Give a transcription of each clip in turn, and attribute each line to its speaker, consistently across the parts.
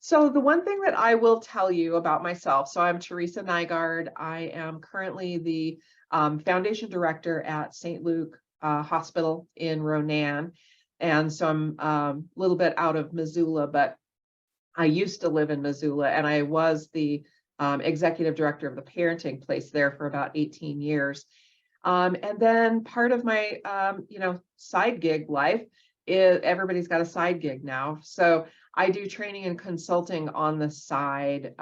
Speaker 1: So the one thing that I will tell you about myself, so I'm Teresa Nygaard. I am currently the foundation director at St. Luke Hospital in Ronan. And so I'm a little bit out of Missoula, but I used to live in Missoula, and I was the executive director of the parenting place there for about 18 years. And then part of my, side gig life is everybody's got a side gig now. So I do training and consulting on the side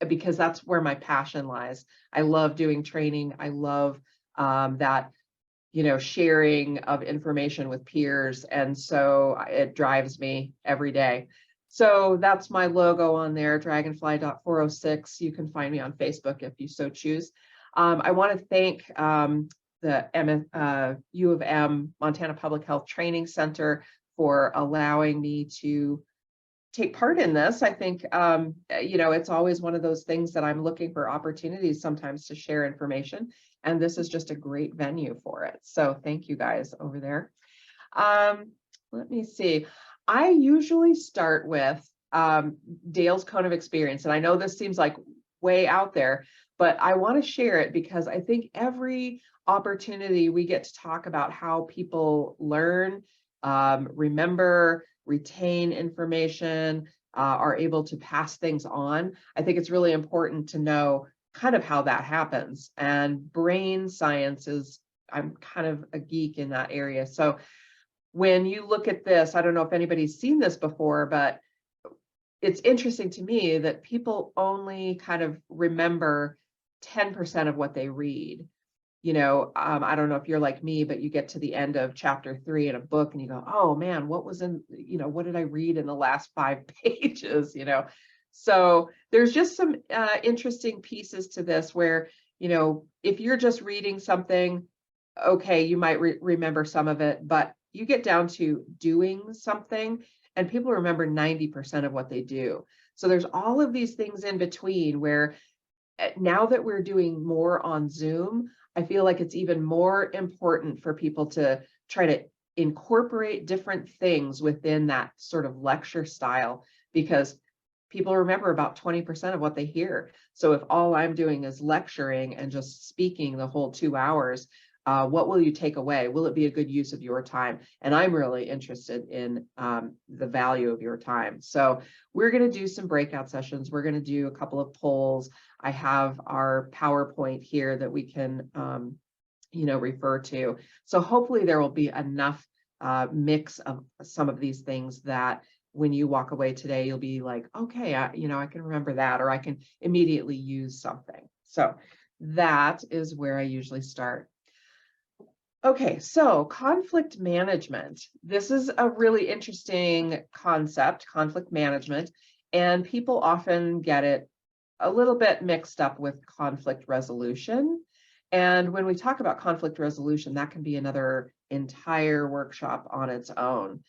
Speaker 1: because that's where my passion lies. I love doing training. I love that, sharing of information with peers. And so it drives me every day. So that's my logo on there, dragonfly.406. You can find me on Facebook if you so choose. I want to thank the U of M Montana Public Health Training Center for allowing me to take part in this. I think, it's always one of those things that I'm looking for opportunities sometimes to share information. And this is just a great venue for it. So thank you guys over there. Let me see. I usually start with Dale's cone of experience. And I know this seems like way out there, but I want to share it because I think every opportunity we get to talk about how people learn, remember, retain information, are able to pass things on. I think it's really important to know kind of how that happens. And brain science is, I'm kind of a geek in that area. So when you look at this, I don't know if anybody's seen this before, but it's interesting to me that people only kind of remember 10% of what they read. I don't know if you're like me, but you get to the end of chapter 3 in a book and you go, oh man, what did I read in the last 5 pages? So there's just some interesting pieces to this where, if you're just reading something, okay, you might remember some of it, but you get down to doing something and people remember 90% of what they do. So there's all of these things in between where now that we're doing more on Zoom, I feel like it's even more important for people to try to incorporate different things within that sort of lecture style, because people remember about 20% of what they hear. So if all I'm doing is lecturing and just speaking the whole 2 hours, what will you take away? Will it be a good use of your time? And I'm really interested in the value of your time. So we're going to do some breakout sessions. We're going to do a couple of polls. I have our PowerPoint here that we can, refer to. So hopefully there will be enough mix of some of these things that when you walk away today, you'll be like, okay, I can remember that, or I can immediately use something. So that is where I usually start. Okay, so conflict management. This is a really interesting concept, conflict management, and people often get it a little bit mixed up with conflict resolution. And when we talk about conflict resolution, that can be another entire workshop on its own.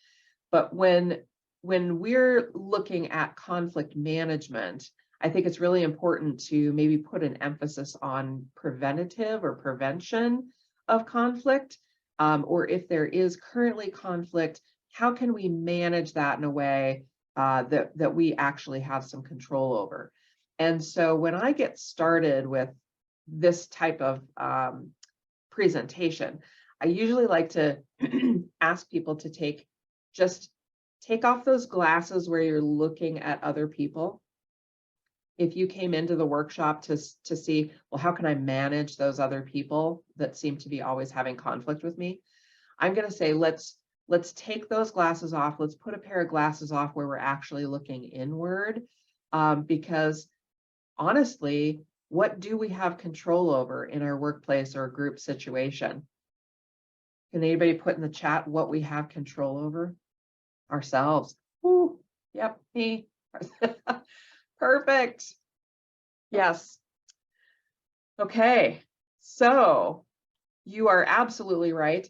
Speaker 1: But when we're looking at conflict management, I think it's really important to maybe put an emphasis on preventative or prevention of conflict, or if there is currently conflict, how can we manage that in a way that we actually have some control over? And so when I get started with this type of presentation, I usually like to ask people to take off those glasses where you're looking at other people. If you came into the workshop to see, well, how can I manage those other people that seem to be always having conflict with me? I'm going to say, let's take those glasses off. Let's put a pair of glasses off where we're actually looking inward, because honestly, what do we have control over in our workplace or group situation? Can anybody put in the chat what we have control over? Ourselves. Ooh, yep, me. Perfect. Yes. Okay. So you are absolutely right.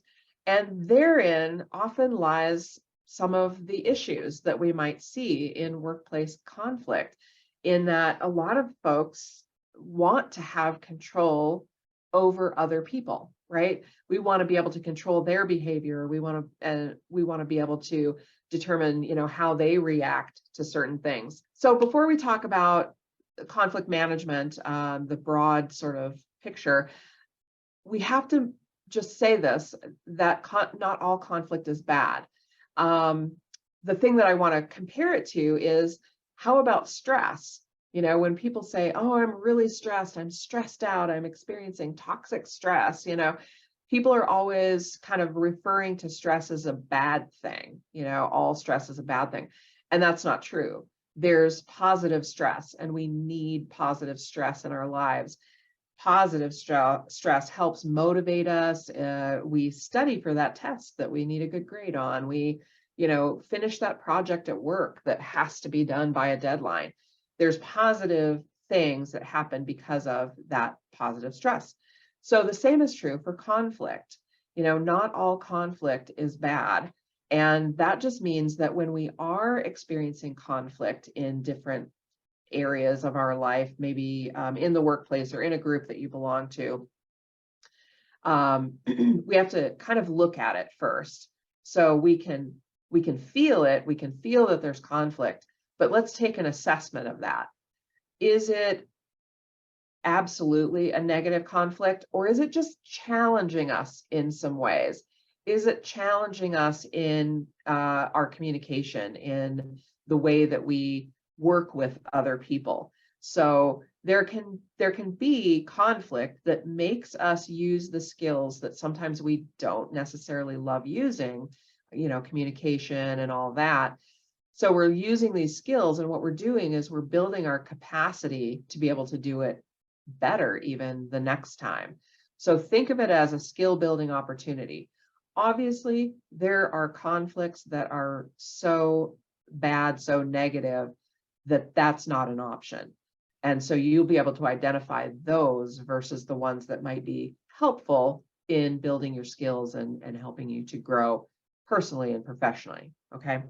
Speaker 1: And therein often lies some of the issues that we might see in workplace conflict, in that a lot of folks want to have control over other people, right? We want to be able to control their behavior. We want to be able to determine, how they react to certain things. So before we talk about conflict management, the broad sort of picture, we have to just say this, that not all conflict is bad. The thing that I want to compare it to is, how about stress? When people say, oh, I'm really stressed, I'm stressed out, I'm experiencing toxic stress, people are always kind of referring to stress as a bad thing. All stress is a bad thing. And that's not true. There's positive stress, and we need positive stress in our lives. Positive stress helps motivate us. We study for that test that we need a good grade on. We, finish that project at work that has to be done by a deadline. There's positive things that happen because of that positive stress. So the same is true for conflict. Not all conflict is bad. And that just means that when we are experiencing conflict in different areas of our life, maybe in the workplace or in a group that you belong to, we have to kind of look at it first. So we can feel it, we can feel that there's conflict, but let's take an assessment of that. Is it absolutely a negative conflict, or is it just challenging us in some ways? Is it challenging us in our communication, in the way that we work with other people? So there can be conflict that makes us use the skills that sometimes we don't necessarily love using, communication and all that. So we're using these skills, and what we're doing is we're building our capacity to be able to do it better even the next time. So think of it as a skill building opportunity. Obviously, there are conflicts that are so bad, so negative, that that's not an option. And so you'll be able to identify those versus the ones that might be helpful in building your skills and helping you to grow personally and professionally. Okay.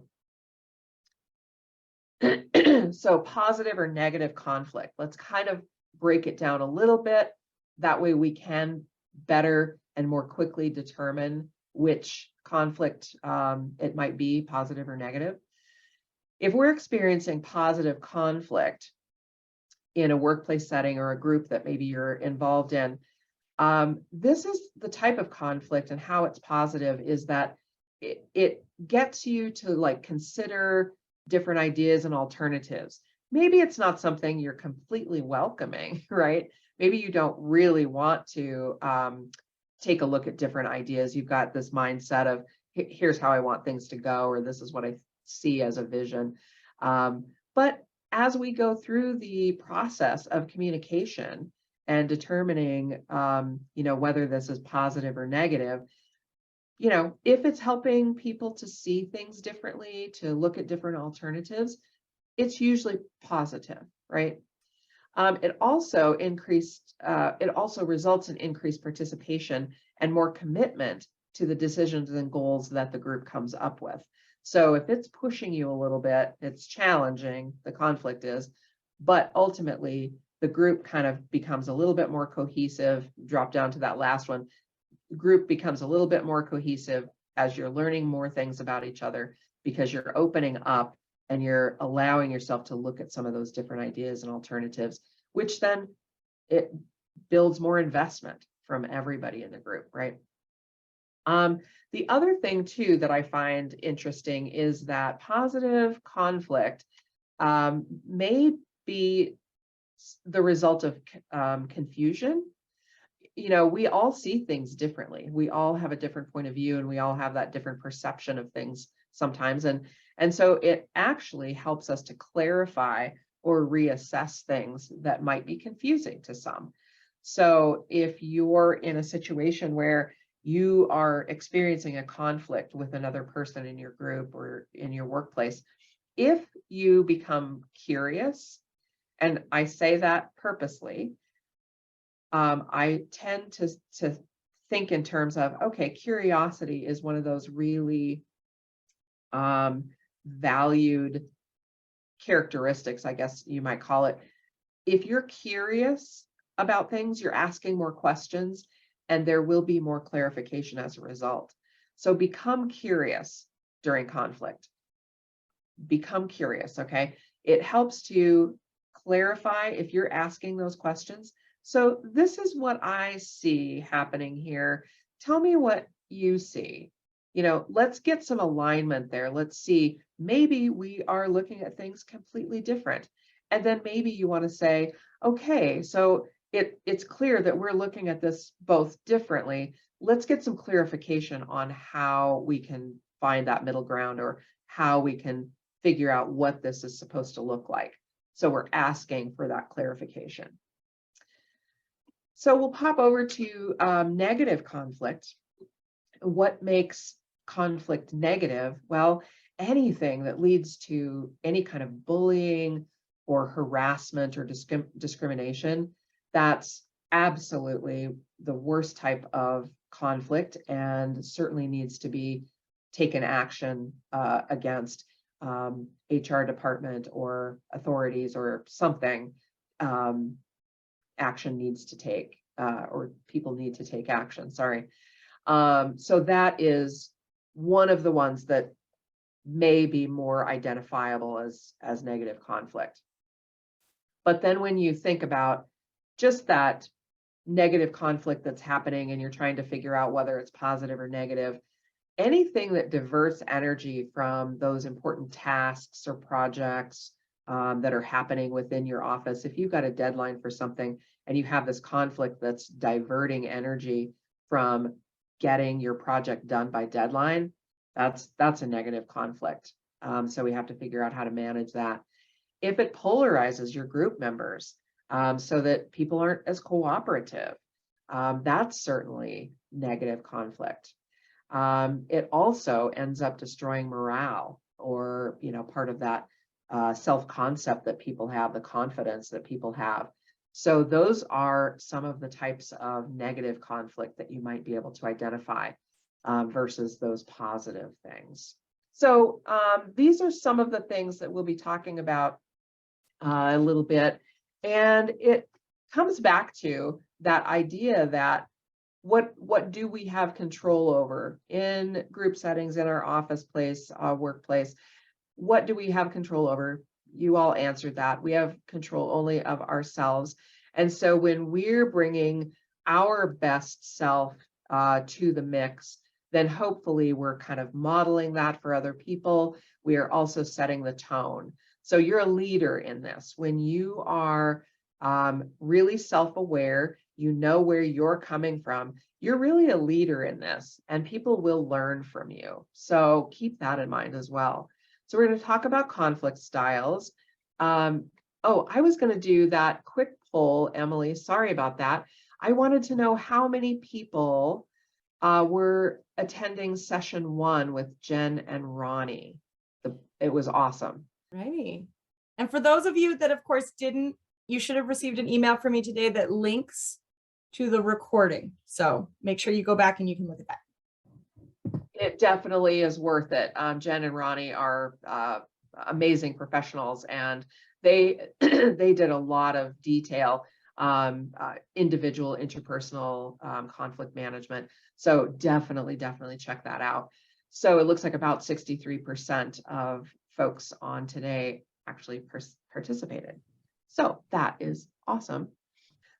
Speaker 1: So positive or negative conflict, let's kind of break it down a little bit. That way we can better and more quickly determine which conflict it might be, positive or negative. If we're experiencing positive conflict in a workplace setting or a group that maybe you're involved in, this is the type of conflict, and how it's positive is that it gets you to consider different ideas and alternatives. Maybe it's not something you're completely welcoming, right? Maybe you don't really want to take a look at different ideas. You've got this mindset of, here's how I want things to go, or this is what I see as a vision. But as we go through the process of communication and determining, whether this is positive or negative, if it's helping people to see things differently, to look at different alternatives, it's usually positive, right? It also results in increased participation and more commitment to the decisions and goals that the group comes up with. So if it's pushing you a little bit, it's challenging, the conflict is, but ultimately the group kind of becomes a little bit more cohesive. Drop down to that last one. The group becomes a little bit more cohesive as you're learning more things about each other, because you're opening up and you're allowing yourself to look at some of those different ideas and alternatives, which then it builds more investment from everybody in the group, right? The other thing too that I find interesting is that positive conflict may be the result of confusion. We all see things differently. We all have a different point of view, and we all have that different perception of things sometimes. And so it actually helps us to clarify or reassess things that might be confusing to some. So if you're in a situation where you are experiencing a conflict with another person in your group or in your workplace, if you become curious, and I say that purposely, I tend to think in terms of, okay, curiosity is one of those really valued characteristics, I guess you might call it. If you're curious about things, you're asking more questions, and there will be more clarification as a result. So become curious during conflict. become curious, okay? It helps to clarify if you're asking those questions. So this is what I see happening here. Tell me what you see. Let's get some alignment there. Let's see, maybe we are looking at things completely different. And then maybe you want to say, okay, so it's clear that we're looking at this both differently. Let's get some clarification on how we can find that middle ground, or how we can figure out what this is supposed to look like. So we're asking for that clarification. So we'll pop over to negative conflict. What makes conflict negative? Well, anything that leads to any kind of bullying or harassment or discrimination, that's absolutely the worst type of conflict, and certainly needs to be taken action against. HR department or authorities or something, action needs to take, or people need to take action, sorry. So that is one of the ones that may be more identifiable as negative conflict. But then when you think about just that negative conflict that's happening and you're trying to figure out whether it's positive or negative, anything that diverts energy from those important tasks or projects that are happening within your office, if you've got a deadline for something and you have this conflict that's diverting energy from getting your project done by deadline, that's a negative conflict. So we have to figure out how to manage that. If it polarizes your group members so that people aren't as cooperative, that's certainly negative conflict. It also ends up destroying morale, or part of that self-concept that people have, the confidence that people have. So those are some of the types of negative conflict that you might be able to identify versus those positive things. So these are some of the things that we'll be talking about a little bit. And it comes back to that idea that what do we have control over in group settings, in our office place, workplace? What do we have control over? You all answered that. We have control only of ourselves. And so when we're bringing our best self to the mix, then hopefully we're kind of modeling that for other people. We are also setting the tone. So you're a leader in this. When you are really self-aware, you know where you're coming from, you're really a leader in this, and people will learn from you. So keep that in mind as well. So we're going to talk about conflict styles. Oh, I was going to do that quick poll, Emily. Sorry about that. I wanted to know how many people were attending session 1 with Jen and Ronnie. It was awesome.
Speaker 2: Right. And for those of you that, of course, didn't, you should have received an email from me today that links to the recording. So make sure you go back and you can look at that.
Speaker 1: It definitely is worth it. Jen and Ronnie are amazing professionals, and they they did a lot of detail, individual, interpersonal conflict management. So definitely check that out. So it looks like about 63% of folks on today actually participated. So that is awesome.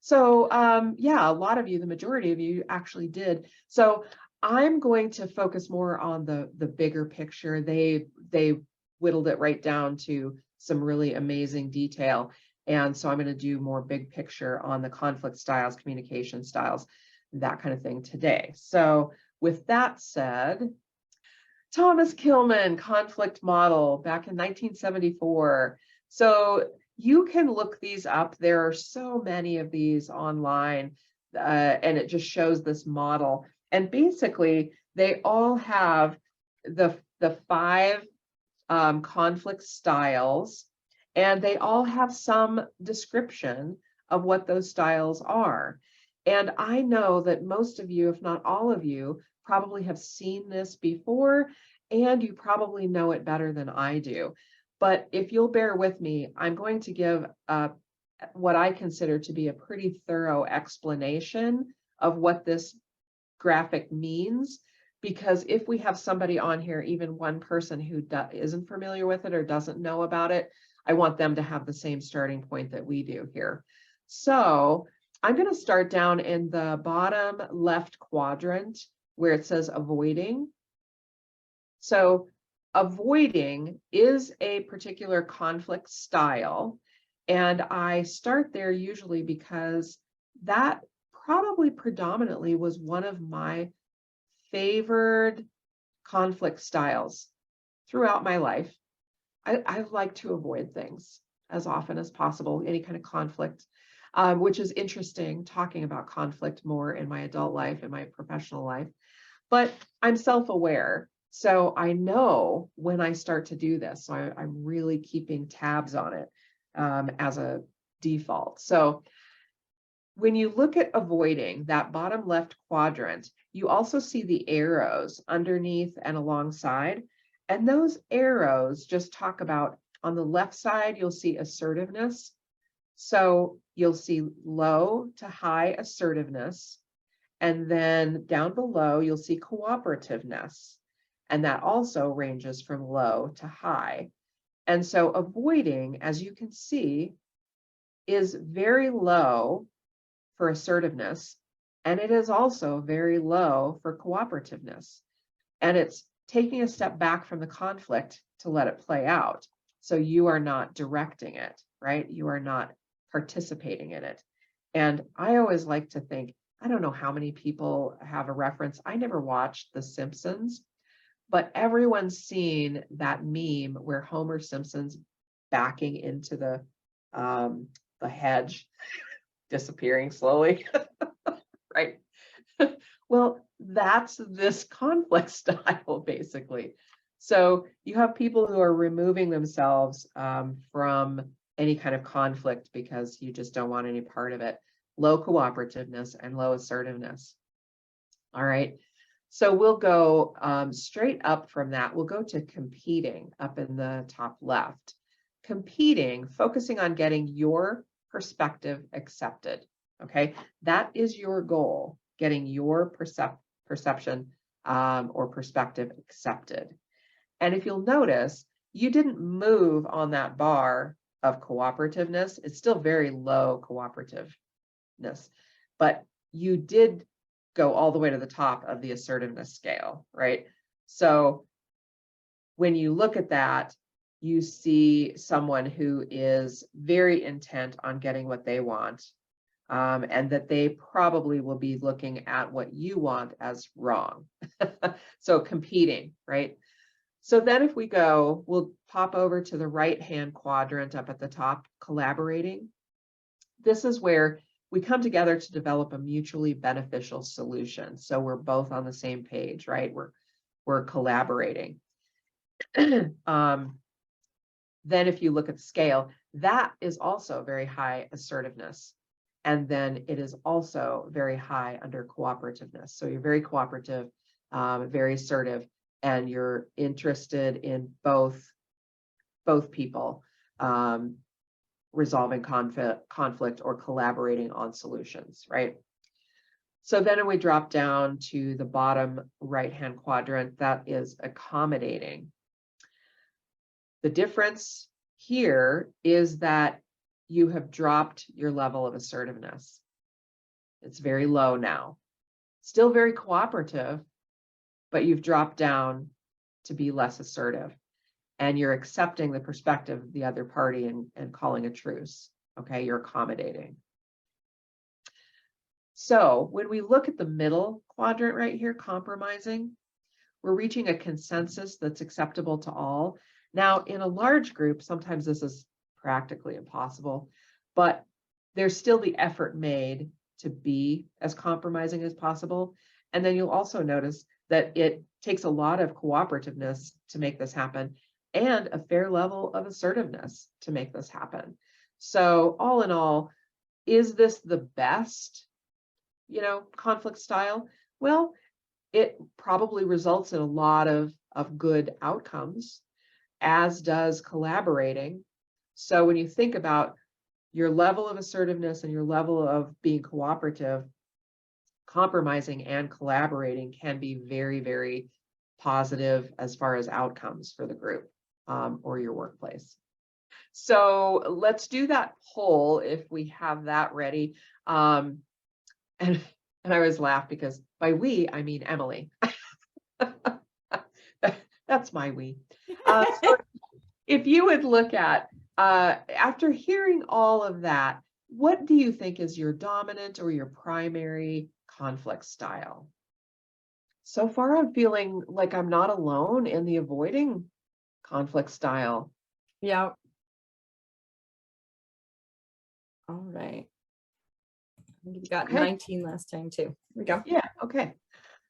Speaker 1: So yeah, a lot of you, the majority of you actually did. So I'm going to focus more on the bigger picture. They whittled it right down to some really amazing detail. And so I'm going to do more big picture on the conflict styles, communication styles, that kind of thing today. So with that said, Thomas Kilmann conflict model back in 1974. So you can look these up. There are so many of these online, and it just shows this model. And basically, they all have the 5 conflict styles, and they all have some description of what those styles are. And I know that most of you, if not all of you, probably have seen this before, and you probably know it better than I do. But if you'll bear with me, I'm going to give what I consider to be a pretty thorough explanation of what this graphic means, because if we have somebody on here, even one person who isn't familiar with it or doesn't know about it, I want them to have the same starting point that we do here. So I'm going to start down in the bottom left quadrant where it says avoiding. So avoiding is a particular conflict style. And I start there usually because that probably predominantly was one of my favored conflict styles throughout my life. I like to avoid things as often as possible, any kind of conflict, which is interesting talking about conflict more in my adult life, in my professional life. But I'm self-aware, so I know when I start to do this. So I'm really keeping tabs on it as a default. So when you look at avoiding that bottom left quadrant, you also see the arrows underneath and alongside. And those arrows just talk about, on the left side, you'll see assertiveness. So you'll see low to high assertiveness. And then down below, you'll see cooperativeness. And that also ranges from low to high. And so avoiding, as you can see, is very low for assertiveness. And it is also very low for cooperativeness. And it's taking a step back from the conflict to let it play out. So you are not directing it, right? You are not participating in it. And I always like to think, I don't know how many people have a reference. I never watched The Simpsons, but everyone's seen that meme where Homer Simpson's backing into the hedge, disappearing slowly, right? Well, that's this conflict style, basically. So you have people who are removing themselves from any kind of conflict because you just don't want any part of it. Low cooperativeness and low assertiveness. All right. So we'll go straight up from that. We'll go to competing up in the top left. Competing, focusing on getting your perspective accepted. Okay, that is your goal, getting your perception or perspective accepted. And if you'll notice, you didn't move on that bar of cooperativeness. It's still very low cooperativeness, but you did go all the way to the top of the assertiveness scale, right? So when you look at that, you see someone who is very intent on getting what they want, and that they probably will be looking at what you want as wrong. So competing, right? So then if we go, we'll pop over to the right-hand quadrant up at the top, collaborating. This is where we come together to develop a mutually beneficial solution. So we're both on the same page, right? We're collaborating. Then if you look at the scale, that is also very high assertiveness. And then it is also very high under cooperativeness. So you're very cooperative, very assertive, and you're interested in both people resolving conflict or collaborating on solutions, right? So then we drop down to the bottom right-hand quadrant, that is accommodating. The difference here is that you have dropped your level of assertiveness. It's very low now. Still very cooperative, but you've dropped down to be less assertive. And you're accepting the perspective of the other party and calling a truce. Okay, you're accommodating. So when we look at the middle quadrant right here, compromising, we're reaching a consensus that's acceptable to all. Now, in a large group, sometimes this is practically impossible, but there's still the effort made to be as compromising as possible. And then you'll also notice that it takes a lot of cooperativeness to make this happen and a fair level of assertiveness to make this happen. So all in all, is this the best, conflict style? Well, it probably results in a lot of good outcomes, as does collaborating. So when you think about your level of assertiveness and your level of being cooperative, compromising and collaborating can be very, very positive as far as outcomes for the group or your workplace. So let's do that poll if we have that ready. And I always laugh because by we, I mean Emily. That's my we. So if you would look at, after hearing all of that, what do you think is your dominant or your primary conflict style? So far, I'm feeling like I'm not alone in the avoiding conflict style.
Speaker 2: Yeah. All right. We got
Speaker 1: Okay.
Speaker 2: 19 last time too. Here we go.
Speaker 1: Yeah, okay.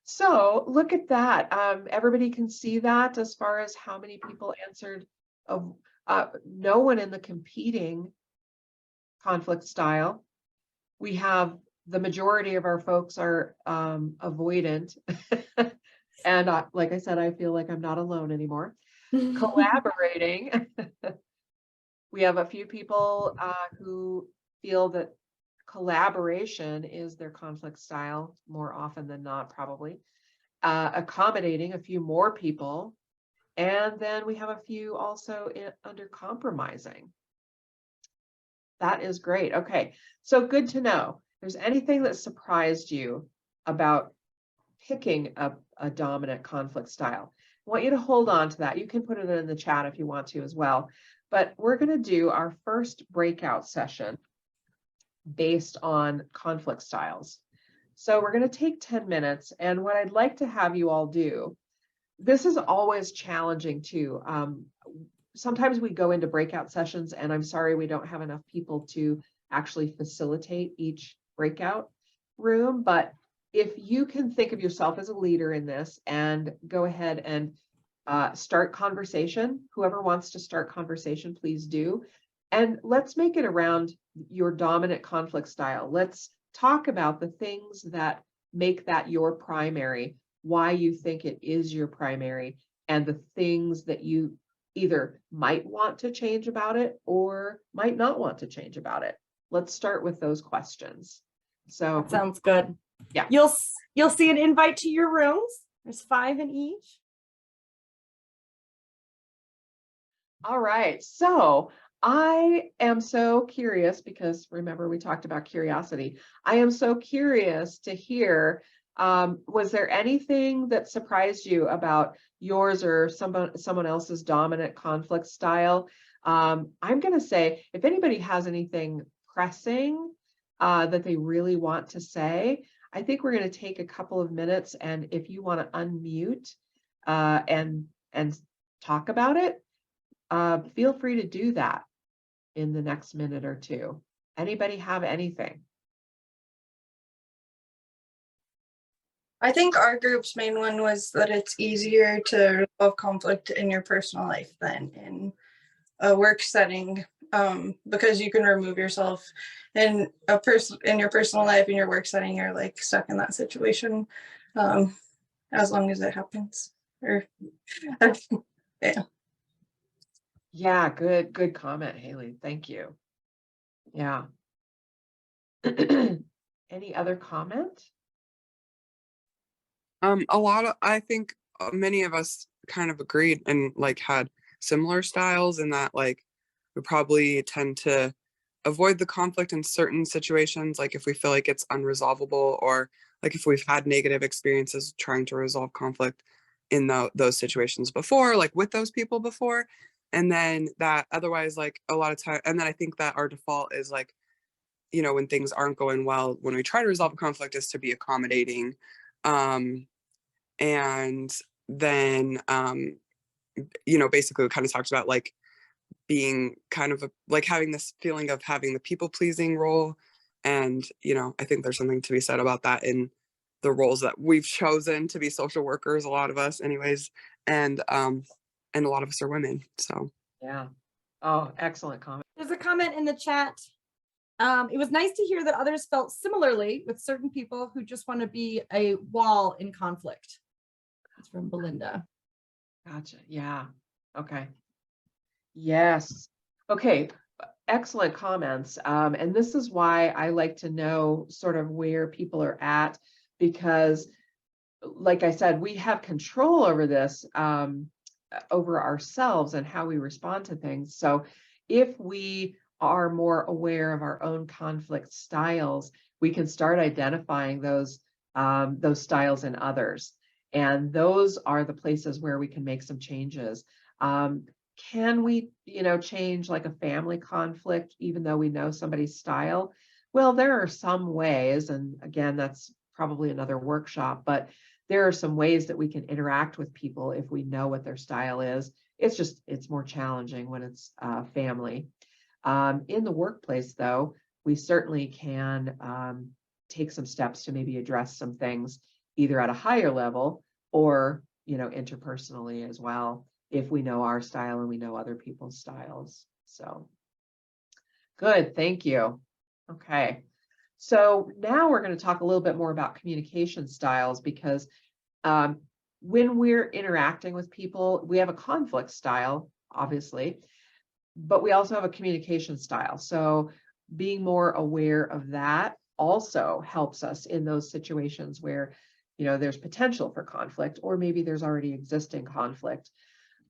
Speaker 1: So look at that. Everybody can see that as far as how many people answered of no one in the competing conflict style. We have the majority of our folks are avoidant. And like I said, I feel like I'm not alone anymore. Collaborating. We have a few people who feel that collaboration is their conflict style more often than not, probably. Accommodating a few more people. And then we have a few also under compromising. That is great. Okay, so good to know. If there's anything that surprised you about picking a dominant conflict style, I want you to hold on to that. You can put it in the chat if you want to as well. But we're going to do our first breakout session based on conflict styles. So we're going to take 10 minutes. And what I'd like to have you all do, this is always challenging too. Sometimes we go into breakout sessions and I'm sorry, we don't have enough people to actually facilitate each breakout room. But if you can think of yourself as a leader in this and go ahead and start conversation, whoever wants to start conversation, please do. And let's make it around your dominant conflict style. Let's talk about the things that make that your primary, why you think it is your primary, and the things that you either might want to change about it or might not want to change about it. Let's start with those questions. So
Speaker 2: that sounds good.
Speaker 1: Yeah.
Speaker 2: You'll see an invite to your rooms. There's 5 in each.
Speaker 1: All right. So I am so curious because remember we talked about curiosity. I am so curious to hear, was there anything that surprised you about yours or someone else's dominant conflict style? I'm going to say, if anybody has anything pressing that they really want to say, I think we're going to take a couple of minutes, and if you want to unmute and talk about it, feel free to do that in the next minute or two. Anybody have anything?
Speaker 3: I think our group's main one was that it's easier to resolve conflict in your personal life than in a work setting, because you can remove yourself in your personal life. In your work setting, you're like stuck in that situation as long as it happens. Or yeah.
Speaker 1: Yeah, good comment, Haley. Thank you. Yeah. Any other comment?
Speaker 4: I think many of us kind of agreed and like had similar styles in that like we probably tend to avoid the conflict in certain situations, like if we feel like it's unresolvable or like if we've had negative experiences trying to resolve conflict in those situations before, like with those people before. And then that otherwise like a lot of time, and then I think that our default is like, you know, when things aren't going well, when we try to resolve a conflict is to be accommodating. And then, you know, basically it kind of talks about like being kind of like having this feeling of having the people pleasing role. And, you know, I think there's something to be said about that in the roles that we've chosen to be social workers, a lot of us anyways. And a lot of us are women, so.
Speaker 1: Yeah. Oh, excellent comment.
Speaker 2: There's a comment in the chat. It was nice to hear that others felt similarly with certain people who just want to be a wall in conflict. It's from Belinda.
Speaker 1: Gotcha. Yeah. Okay. Yes. Okay. Excellent comments. And this is why I like to know sort of where people are at because like I said, we have control over this, over ourselves and how we respond to things. So if we are more aware of our own conflict styles, we can start identifying those styles in others. And those are the places where we can make some changes. Can we, change like a family conflict, even though we know somebody's style? Well, there are some ways, and again, that's probably another workshop, but there are some ways that we can interact with people if we know what their style is. It's more challenging when it's family. In the workplace, though, we certainly can take some steps to maybe address some things either at a higher level or, interpersonally as well, if we know our style and we know other people's styles. So good, thank you. Okay. So now we're going to talk a little bit more about communication styles, because when we're interacting with people, we have a conflict style, obviously, but we also have a communication style. So being more aware of that also helps us in those situations where, there's potential for conflict, or maybe there's already existing conflict.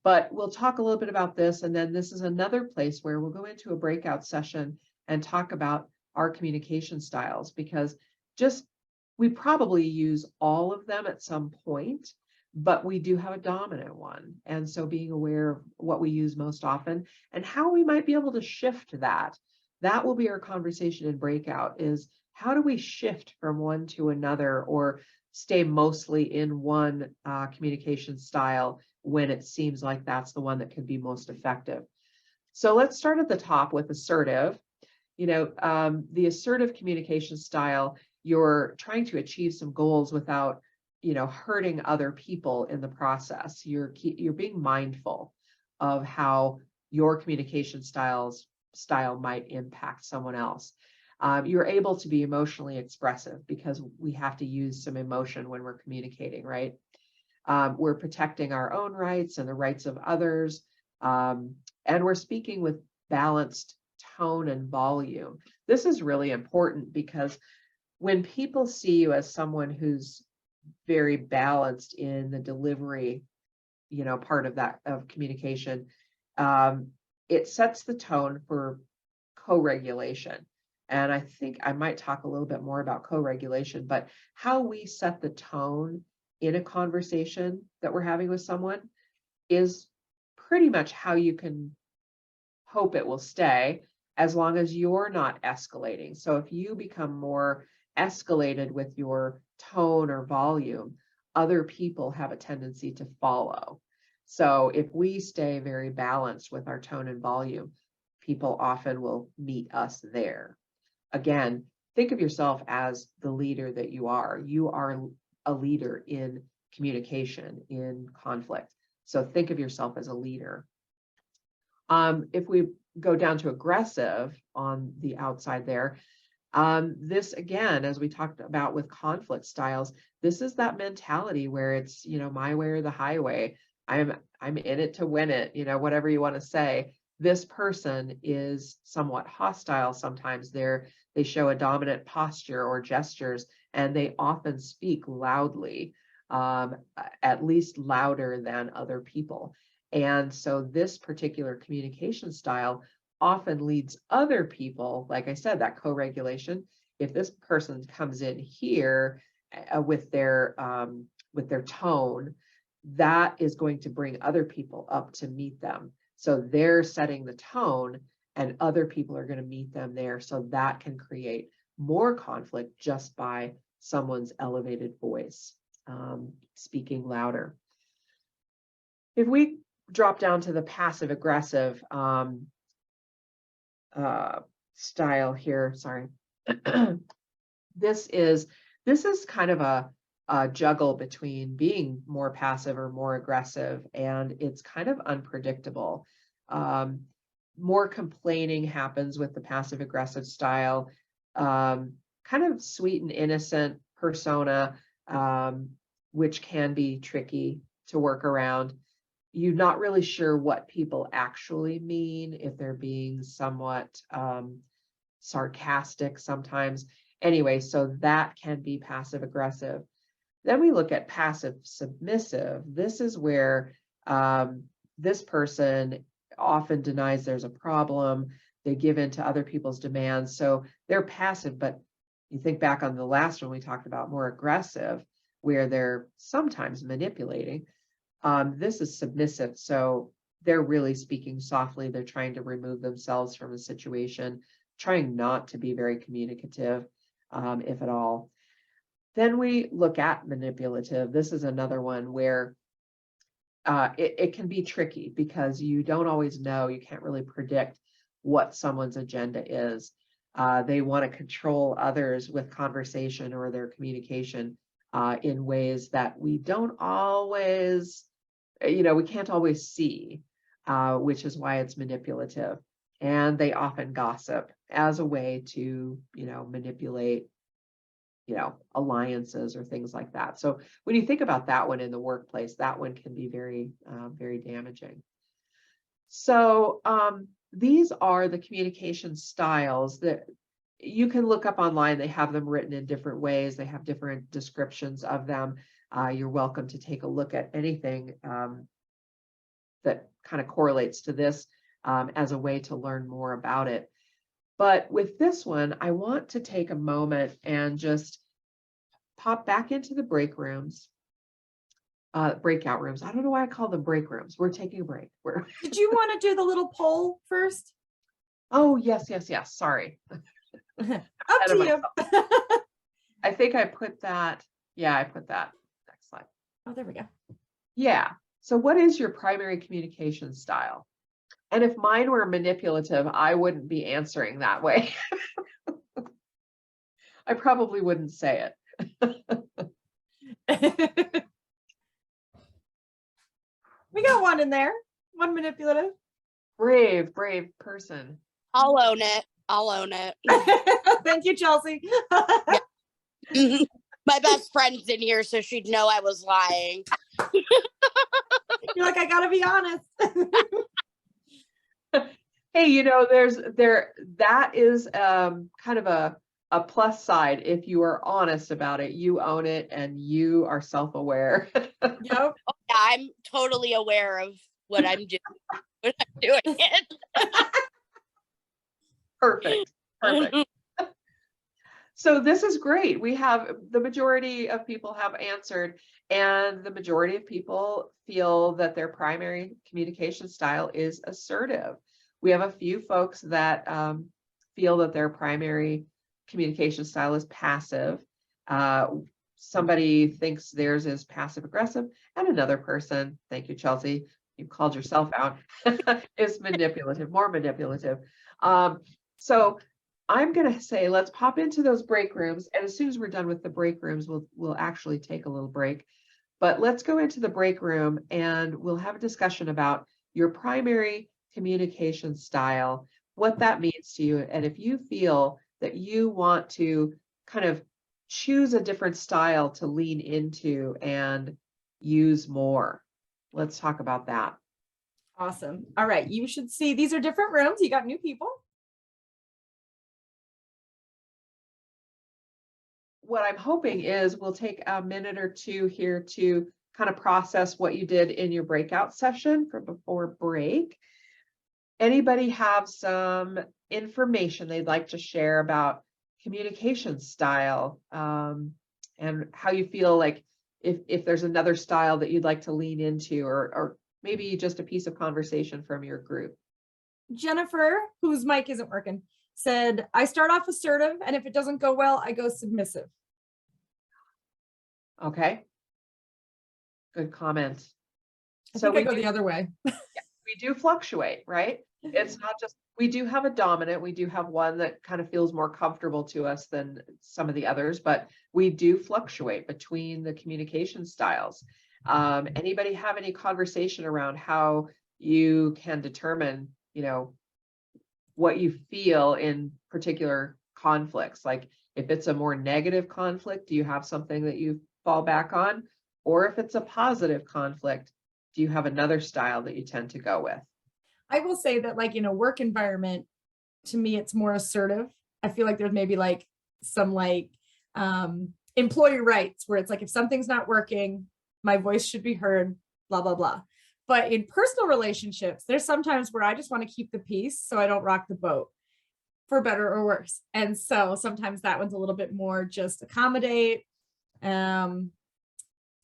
Speaker 1: But we'll talk a little bit about this, and then this is another place where we'll go into a breakout session and talk about our communication styles, because we probably use all of them at some point, but we do have a dominant one. And so being aware of what we use most often and how we might be able to shift that will be our conversation in breakout, is how do we shift from one to another, or stay mostly in one communication style when it seems like that's the one that can be most effective. So let's start at the top with assertive. The assertive communication style, you're trying to achieve some goals without, hurting other people in the process. You're being mindful of how your communication style might impact someone else. You're able to be emotionally expressive, because we have to use some emotion when we're communicating, right? We're protecting our own rights and the rights of others. And we're speaking with balanced tone and volume. This is really important, because when people see you as someone who's very balanced in the delivery, part of that of communication, it sets the tone for co-regulation. And I think I might talk a little bit more about co-regulation, but how we set the tone in a conversation that we're having with someone is pretty much how you can hope it will stay, as long as you're not escalating. So if you become more escalated with your tone or volume, other people have a tendency to follow. So if we stay very balanced with our tone and volume, people often will meet us there. Again, think of yourself as the leader that you are. You are a leader in communication, in conflict. So think of yourself as a leader. If we go down to aggressive on the outside there, this again, as we talked about with conflict styles, this is that mentality where it's, my way or the highway. I'm in it to win it, whatever you want to say. This person is somewhat hostile. Sometimes they show a dominant posture or gestures, and they often speak loudly, at least louder than other people. And so this particular communication style often leads other people, like I said, that co-regulation. If this person comes in here with their tone, that is going to bring other people up to meet them. So they're setting the tone, and other people are going to meet them there. So that can create more conflict just by someone's elevated voice, speaking louder. If we drop down to the passive aggressive style here, sorry, this is kind of a juggle between being more passive or more aggressive, and it's kind of unpredictable. More complaining happens with the passive aggressive style, kind of sweet and innocent persona, which can be tricky to work around. You're not really sure what people actually mean, if they're being somewhat sarcastic sometimes. Anyway, so that can be passive aggressive. Then we look at passive submissive. This is where this person often denies there's a problem. They give in to other people's demands. So they're passive, but you think back on the last one we talked about, more aggressive, where they're sometimes manipulating. This is submissive. So they're really speaking softly. They're trying to remove themselves from a situation, trying not to be very communicative, if at all. Then we look at manipulative. This is another one where it can be tricky because you don't always know, you can't really predict what someone's agenda is. They want to control others with conversation or their communication in ways that we don't always, we can't always see, which is why it's manipulative. And they often gossip as a way to, manipulate, alliances or things like that. So when you think about that one in the workplace, that one can be very, very damaging. So these are the communication styles that you can look up online. They have them written in different ways. They have different descriptions of them. You're welcome to take a look at anything that kind of correlates to this as a way to learn more about it. But with this one, I want to take a moment and just pop back into the breakout rooms. I don't know why I call them break rooms. We're taking a break.
Speaker 2: Did you want to do the little poll first?
Speaker 1: Oh, yes. Sorry.
Speaker 2: Up to you.
Speaker 1: I think I put that. Yeah, I put that. Next slide.
Speaker 2: Oh, there we go.
Speaker 1: Yeah. So what is your primary communication style? And if mine were manipulative, I wouldn't be answering that way. I probably wouldn't say it.
Speaker 2: We got one in there. One manipulative.
Speaker 1: Brave person.
Speaker 5: I'll own it.
Speaker 2: Thank you, Chelsea.
Speaker 5: My best friend's in here, so she'd know I was lying.
Speaker 2: You're like, I gotta be honest.
Speaker 1: Hey, that is kind of a plus side. If you are honest about it, you own it and you are self-aware.
Speaker 2: Yep.
Speaker 5: Yeah, I'm totally aware of what I'm doing. When I'm doing it.
Speaker 1: Perfect. So this is great. We have the majority of people have answered, and the majority of people feel that their primary communication style is assertive. We have a few folks that feel that their primary communication style is passive. Somebody thinks theirs is passive aggressive, and another person, thank you, Chelsea, you called yourself out, is manipulative, more manipulative. So I'm going to say, let's pop into those break rooms. And as soon as we're done with the break rooms, we'll actually take a little break. But let's go into the break room and we'll have a discussion about your primary communication style, what that means to you. And if you feel that you want to kind of choose a different style to lean into and use more, let's talk about that.
Speaker 2: Awesome. All right. You should see these are different rooms. You got new people.
Speaker 1: What I'm hoping is we'll take a minute or two here to kind of process what you did in your breakout session from before break. Anybody have some information they'd like to share about communication style and how you feel like if there's another style that you'd like to lean into, or maybe just a piece of conversation from your group?
Speaker 2: Jennifer, whose mic isn't working, said, I start off assertive, and if it doesn't go well, I go submissive.
Speaker 1: Okay. Good comment.
Speaker 2: I
Speaker 1: So
Speaker 2: think I go the other way.
Speaker 1: we do fluctuate, right? It's not just, we do have a dominant, we do have one that kind of feels more comfortable to us than some of the others, but we do fluctuate between the communication styles. Anybody have any conversation around how you can determine, what you feel in particular conflicts? Like if it's a more negative conflict, do you have something that you fall back on? Or if it's a positive conflict, do you have another style that you tend to go with?
Speaker 2: I will say that, like, in a work environment, to me, it's more assertive. I feel like there's maybe like some like employee rights, where it's like, if something's not working, my voice should be heard, blah, blah, blah. But in personal relationships, there's sometimes where I just want to keep the peace so I don't rock the boat, for better or worse. And so sometimes that one's a little bit more just accommodate, a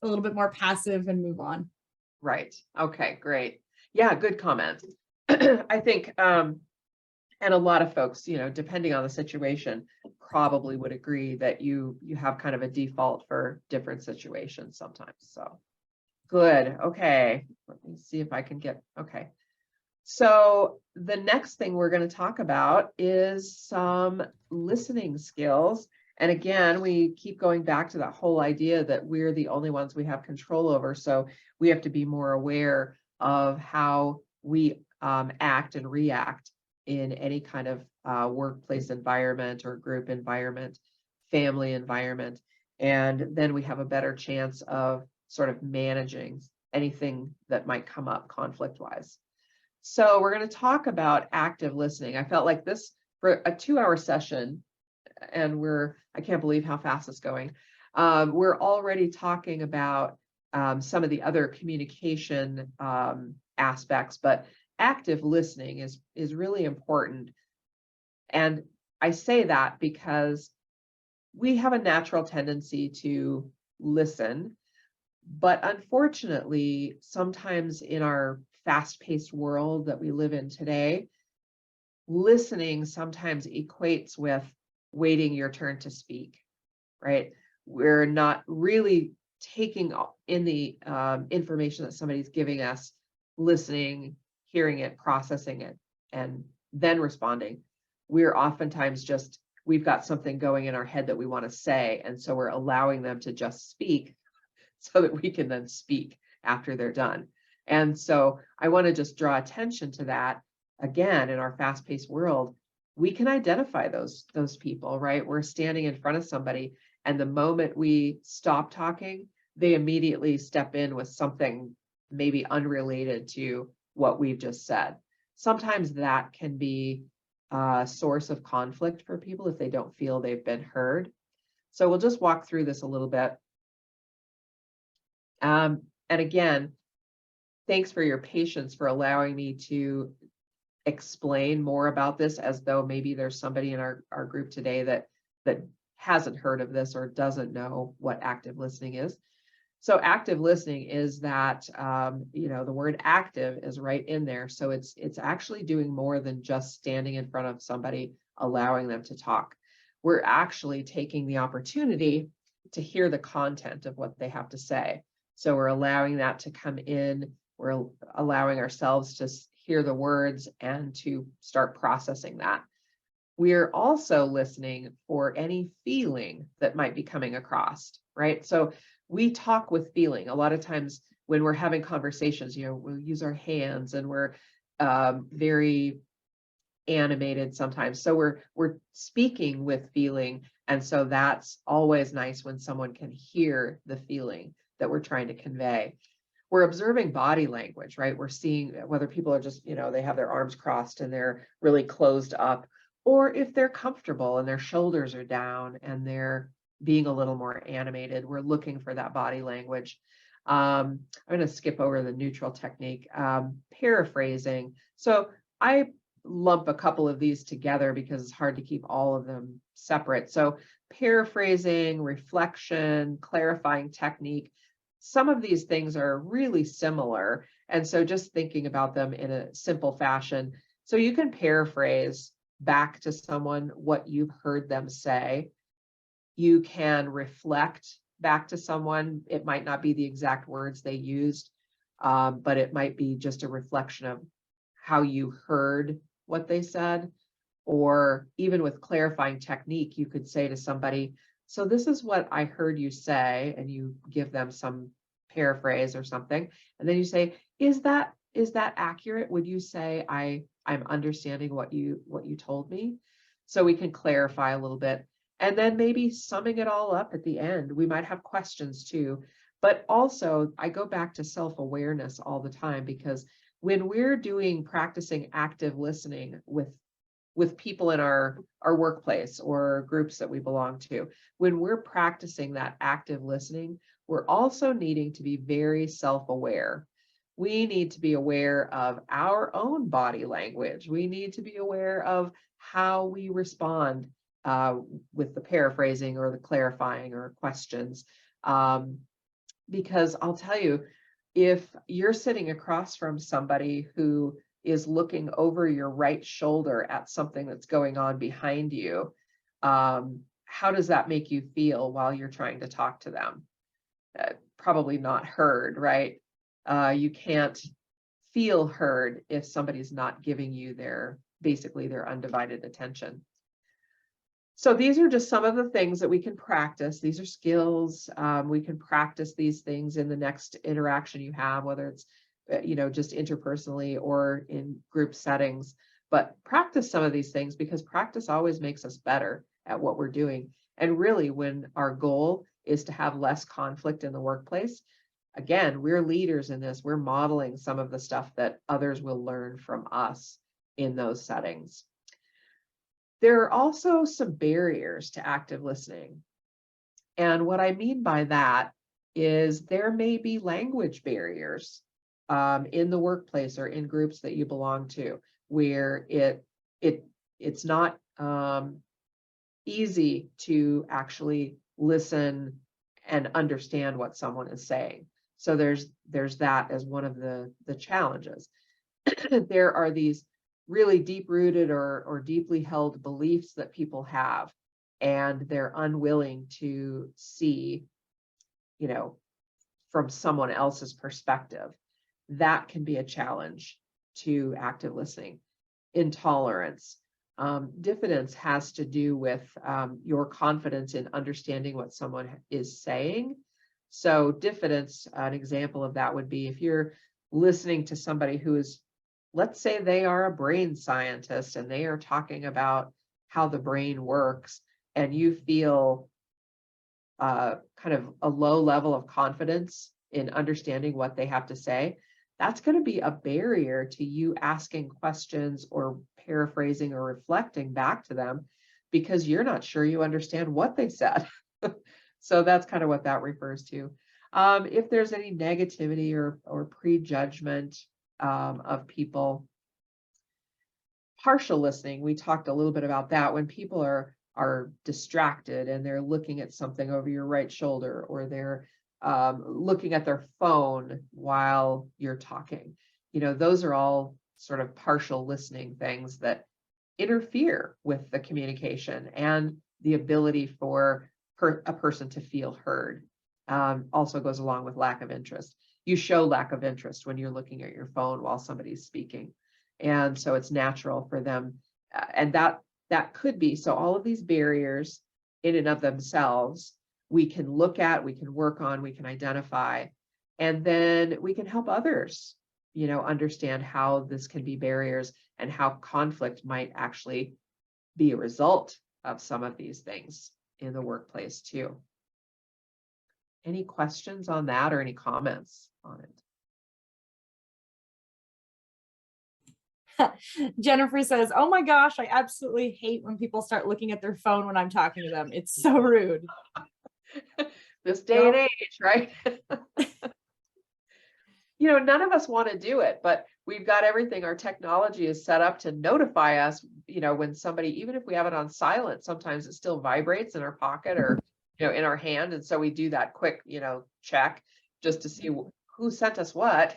Speaker 2: little bit more passive and move on.
Speaker 1: Right. Okay, great. Yeah, good comment. I think, and a lot of folks, you know, depending on the situation, probably would agree that you have kind of a default for different situations sometimes. So good. Okay. Let me see if I can get, okay. So the next thing we're going to talk about is some listening skills. And again, we keep going back to that whole idea that we're the only ones we have control over. So we have to be more aware of how we act and react in any kind of workplace environment or group environment, family environment. And then we have a better chance of sort of managing anything that might come up conflict-wise. So we're going to talk about active listening. I felt like this for a 2-hour session, and I can't believe how fast it's going. We're already talking about some of the other communication aspects, but active listening is really important. And I say that because we have a natural tendency to listen, but unfortunately, sometimes in our fast-paced world that we live in today, listening sometimes equates with waiting your turn to speak, right? We're not really taking in the information that somebody's giving us, listening, hearing it, processing it, and then responding. We're oftentimes just, we've got something going in our head that we want to say, and so we're allowing them to just speak so that we can then speak after they're done. And so I want to just draw attention to that. Again, in our fast-paced world, we can identify those people, right? We're standing in front of somebody, and the moment we stop talking, they immediately step in with something maybe unrelated to what we've just said. Sometimes that can be a source of conflict for people if they don't feel they've been heard. So we'll just walk through this a little bit. And again, thanks for your patience for allowing me to explain more about this, as though maybe there's somebody in our group today that hasn't heard of this or doesn't know what active listening is. So active listening is that, you know, the word active is right in there. So it's actually doing more than just standing in front of somebody, allowing them to talk. We're actually taking the opportunity to hear the content of what they have to say. So we're allowing that to come in. We're allowing ourselves to hear the words and to start processing that. We're also listening for any feeling that might be coming across, right? So we talk with feeling. A lot of times when we're having conversations, you know, we'll use our hands, and we're very animated sometimes. So we're speaking with feeling. And so that's always nice when someone can hear the feeling that we're trying to convey. We're observing body language, right? We're seeing whether people are just, you know, they have their arms crossed and they're really closed up, or if they're comfortable and their shoulders are down and they're being a little more animated. We're looking for that body language. I'm going to skip over the neutral technique, paraphrasing. So I lump a couple of these together because it's hard to keep all of them separate. So paraphrasing, reflection, clarifying technique. Some of these things are really similar. And so just thinking about them in a simple fashion. So you can paraphrase back to someone what you've heard them say. You can reflect back to someone. It might not be the exact words they used, but it might be just a reflection of how you heard what they said. Or even with clarifying technique, you could say to somebody, so this is what I heard you say, and you give them some paraphrase or something. And then you say, is that accurate? Would you say I'm understanding what you told me? So we can clarify a little bit. And then maybe summing it all up at the end. We might have questions too. But also, I go back to self-awareness all the time, because when we're practicing active listening with with people in our workplace or groups that we belong to. When we're practicing that active listening, we're also needing to be very self-aware. We need to be aware of our own body language. We need to be aware of how we respond with the paraphrasing or the clarifying or questions. Because I'll tell you, if you're sitting across from somebody who is looking over your right shoulder at something that's going on behind you, how does that make you feel while you're trying to talk to them? Probably not heard, right? You can't feel heard if somebody's not giving you basically their undivided attention. So these are just some of the things that we can practice. These are skills. We can practice these things in the next interaction you have, whether it's just interpersonally or in group settings. But practice some of these things, because practice always makes us better at what we're doing. And really, when our goal is to have less conflict in the workplace, again, we're leaders in this. We're modeling some of the stuff that others will learn from us in those settings. There are also some barriers to active listening. And what I mean by that is there may be language barriers in the workplace or in groups that you belong to, where it's not easy to actually listen and understand what someone is saying. So there's that as one of the challenges. There are these really deep-rooted or deeply held beliefs that people have, and they're unwilling to see, from someone else's perspective. That can be a challenge to active listening. Intolerance. Diffidence has to do with your confidence in understanding what someone is saying. So diffidence, an example of that would be if you're listening to somebody who is, let's say they are a brain scientist and they are talking about how the brain works, and you feel kind of a low level of confidence in understanding what they have to say, that's going to be a barrier to you asking questions or paraphrasing or reflecting back to them, because you're not sure you understand what they said. So that's kind of what that refers to. If there's any negativity or prejudgment of people. Partial listening, we talked a little bit about that. When people are distracted and they're looking at something over your right shoulder, or they're looking at their phone while you're talking, those are all sort of partial listening things that interfere with the communication and the ability for a person to feel heard. Also goes along with lack of interest. You show lack of interest when you're looking at your phone while somebody's speaking. And so it's natural for them. And that could be, so all of these barriers in and of themselves, we can look at, we can work on, we can identify, and then we can help others, understand how this can be barriers and how conflict might actually be a result of some of these things in the workplace too. Any questions on that or any comments on it?
Speaker 2: Jennifer says, oh my gosh, I absolutely hate when people start looking at their phone when I'm talking to them. It's so rude.
Speaker 1: This day and age, right? None of us want to do it, but we've got everything. Our technology is set up to notify us, when somebody, even if we have it on silent, sometimes it still vibrates in our pocket or, in our hand. And so we do that quick, check just to see who sent us what.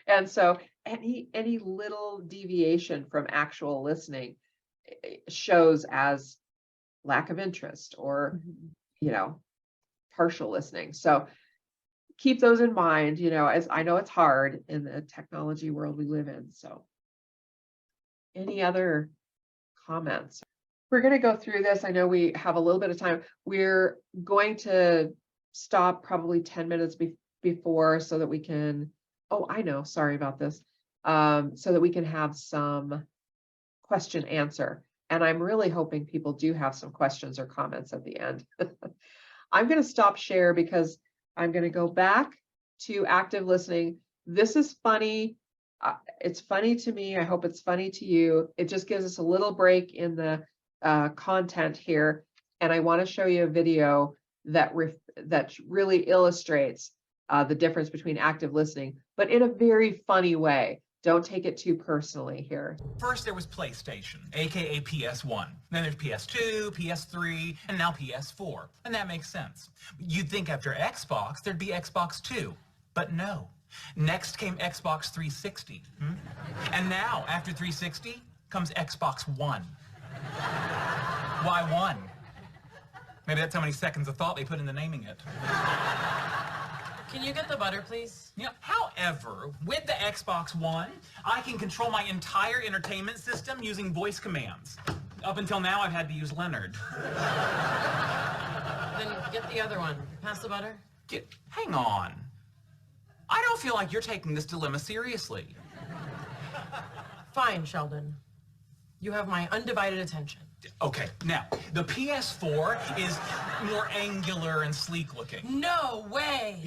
Speaker 1: And so any little deviation from actual listening shows as lack of interest or, partial listening. So keep those in mind, as I know it's hard in the technology world we live in. So any other comments? We're going to go through this. I know we have a little bit of time. We're going to stop probably 10 minutes before so that we can, sorry about this, so that we can have some question answer. And I'm really hoping people do have some questions or comments at the end. I'm going to stop share because I'm going to go back to active listening. This is funny. it's funny to me. I hope it's funny to you. It just gives us a little break in the content here. And I want to show you a video that really illustrates the difference between active listening, but in a very funny way. Don't take it too personally here.
Speaker 6: First, there was PlayStation, aka PS1. Then there's PS2, PS3, and now PS4. And that makes sense. You'd think after Xbox, there'd be Xbox 2. But no. Next came Xbox 360. And now, after 360, comes Xbox One. Why one? Maybe that's how many seconds of thought they put into naming it.
Speaker 7: Can you get the butter, please?
Speaker 6: You know, however, with the Xbox One, I can control my entire entertainment system using voice commands. Up until now, I've had to use Leonard.
Speaker 7: Then get the other one. Pass the butter.
Speaker 6: Hang on. I don't feel like you're taking this dilemma seriously.
Speaker 7: Fine, Sheldon. You have my undivided attention.
Speaker 6: Okay, now, the PS4 is more angular and sleek looking.
Speaker 7: No way!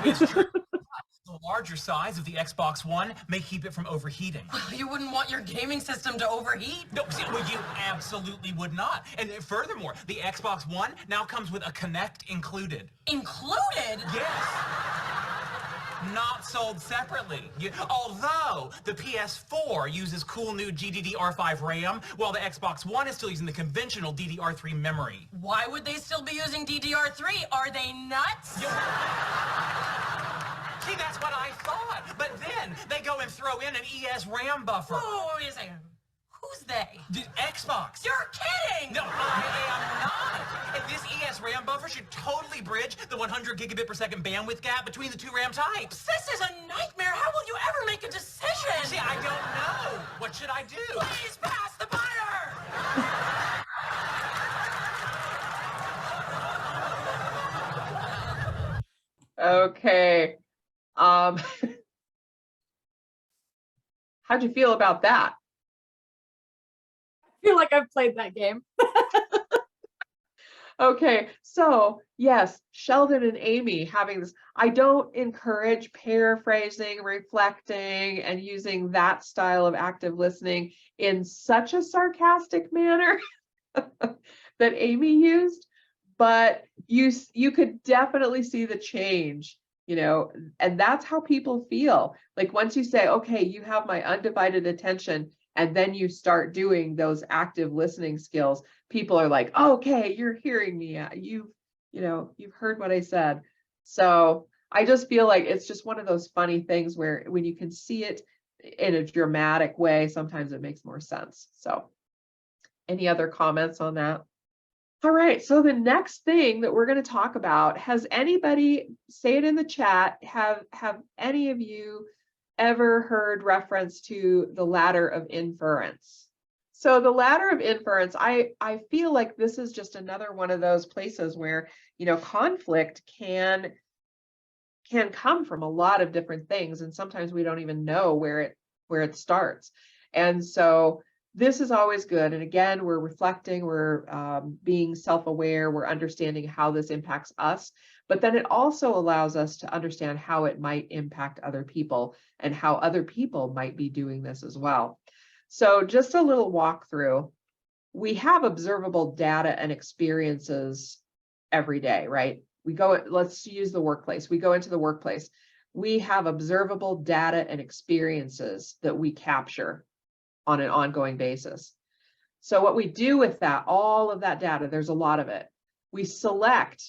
Speaker 6: It's true. The larger size of the Xbox One may keep it from overheating.
Speaker 7: You wouldn't want your gaming system to overheat?
Speaker 6: No, see, well, you absolutely would not. And furthermore, the Xbox One now comes with a Kinect included.
Speaker 7: Included?
Speaker 6: Yes. Not sold separately. Although the PS4 uses cool new GDDR5 RAM, while the Xbox One is still using the conventional DDR3 memory.
Speaker 7: Why would they still be using DDR3? Are they nuts?
Speaker 6: See, that's what I thought. But then they go and throw in an ES RAM buffer.
Speaker 7: Oh, wait a second. Who's they?
Speaker 6: The Xbox.
Speaker 7: You're kidding!
Speaker 6: No, I am not. And this ES RAM buffer should totally bridge the 100 gigabit per second bandwidth gap between the two RAM types.
Speaker 7: This is a nightmare. How will you ever make a decision?
Speaker 6: See, I don't know. What should I do?
Speaker 7: Please pass the butter!
Speaker 1: Okay. How'd you feel about that?
Speaker 2: I feel like I've played that game.
Speaker 1: Okay, so yes, Sheldon and Amy having this. I don't encourage paraphrasing, reflecting, and using that style of active listening in such a sarcastic manner that Amy used, but you could definitely see the change, you know, and that's how people feel. Like once you say, okay, you have my undivided attention, and then you start doing those active listening skills, people are like, okay, you're hearing me. You've heard what I said. So I just feel like it's just one of those funny things where when you can see it in a dramatic way, sometimes it makes more sense. So any other comments on that? All right, so the next thing that we're going to talk about, has anybody, say it in the chat, have any of you ever heard reference to the ladder of inference? So the ladder of inference, I feel like this is just another one of those places where, you know, conflict can come from a lot of different things, and sometimes we don't even know where it starts. And so this is always good. And again, we're reflecting, we're being self-aware, we're understanding how this impacts us, but then it also allows us to understand how it might impact other people and how other people might be doing this as well. So just a little walkthrough. We have observable data and experiences every day, right? Let's use the workplace. We go into the workplace. We have observable data and experiences that we capture on an ongoing basis. So what we do with that, all of that data, there's a lot of it. We select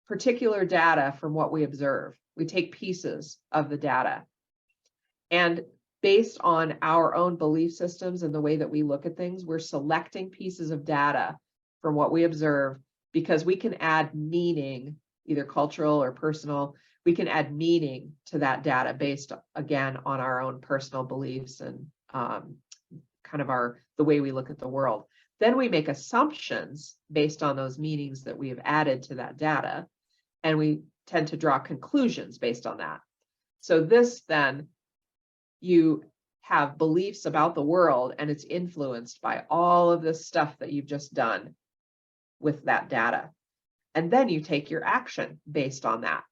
Speaker 1: particular data from what we observe. We take pieces of the data. And based on our own belief systems and the way that we look at things, we're selecting pieces of data from what we observe because we can add meaning, either cultural or personal. We can add meaning to that data based, again, on our own personal beliefs and kind of the way we look at the world. Then we make assumptions based on those meanings that we have added to that data, and we tend to draw conclusions based on that. So this then, you have beliefs about the world, and it's influenced by all of this stuff that you've just done with that data. And then you take your action based on that.